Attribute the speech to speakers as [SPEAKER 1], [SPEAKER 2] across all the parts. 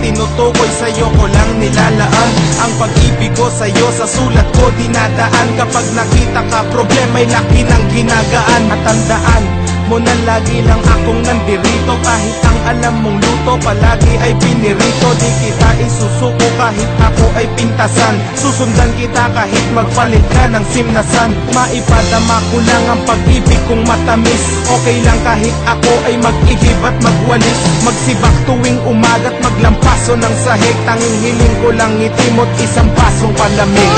[SPEAKER 1] tinutukoy sa'yo ko lang nilalaan. Ang pag-ibig ko sa'yo sa sulat ko dinadaan. Kapag nakita ka problema'y laki ng ginagaan. At tandaan mo na lagi lang akong nandirito. Kahit ang alam mong luto palagi ay pinirito. Di kita isusuko kahit ako ay pintasan. Susundan kita kahit magpalit ka ng simnasan. Maipadama ko lang ang pag-ibig kong matamis. Okay lang kahit ako ay mag-ihip at magwalis. Magsibak tuwing umaga't maglampaso ng sahig. Tanging hiling ko lang ngiti mo't isang pasong palamig.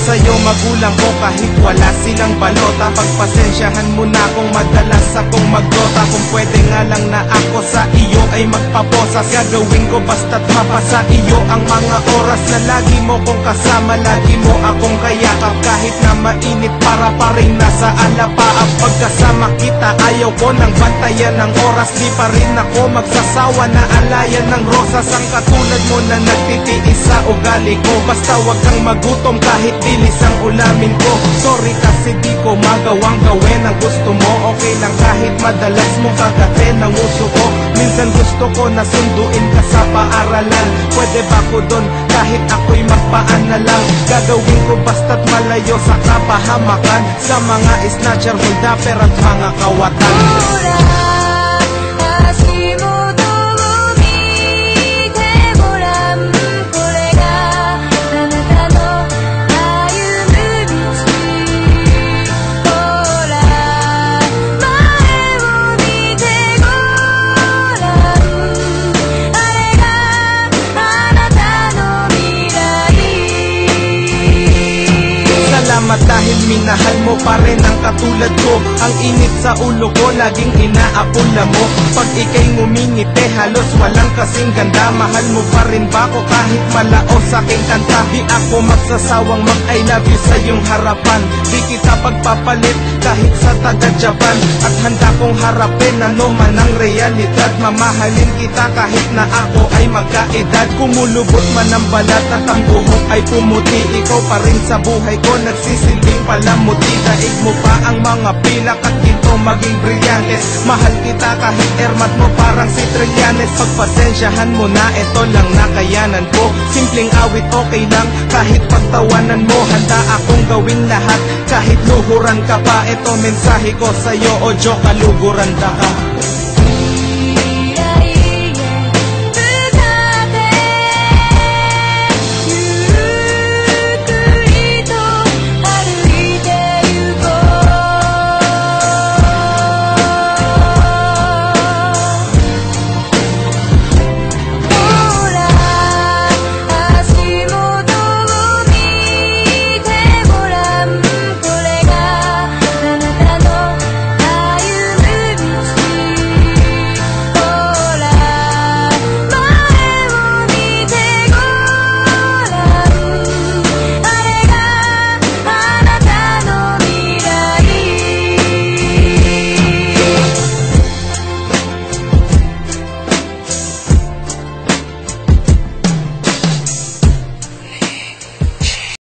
[SPEAKER 1] Sa'yo magulang ko kahit wala silang balota. Pagpasensyahan mo na kung madalas akong magdota. Kung pwede nga lang na ako sa iyo ay magpaposas. Gagawin ko basta't mapasa iyo ang mga oras na lagi mo kong kasama. Lagi mo akong kayakap kahit na mainit para pa rin nasa alapaap. Pagkasama kita ayaw ko ng bantayan ng oras. Di pa rin ako magsasawa na alayan ng rosas. Ang katulad mo na nagtitiis sa ugali ko. Basta wag kang magutom kahit dilis ang ulamin ko. Sorry kasi di ko magawang gawin ang gusto mo. Okay lang kahit madalas mo kagatin ang uso ko. Minsan gusto ko na sunduin ka sa paaralan. Pwede ba ko dun kahit ako'y magpaan na lang. Gagawin ko basta't malayo sa kapahamakan. Sa mga snatcher, holdapper at mga kawatan. Dahil minahal mo pa rin ang katulad ko. Ang init sa ulo ko laging inaapula mo. Pag ika'y ngumingiti halos walang kasing ganda. Mahal mo pa rin ba ko kahit malaos aking kanta? Di ako magsasawang mag-I love you sa iyong harapan. Di kita pagpapalit kahit sa taga-Japan. At handa kong harapin ano man ang realidad. Mamahalin kita kahit na ako ay magkaedad. Kumulubot man ang balat at ang buhok ay pumuti. Ikaw pa rin sa buhay ko nagsisilbing palamuti. Daig mo pa ang mga pilak at ginto maging brilyantes. Mahal kita kahit ermat mo parang si Trillanes. Pagpasensyahan mo na ito lang nakayanan ko. Simpleng awit okay lang kahit pagtawanan mo. Handa akong gawin lahat kahit luhuran ka pa. Ito mensahe ko sa'yo o joke kaluguran ka.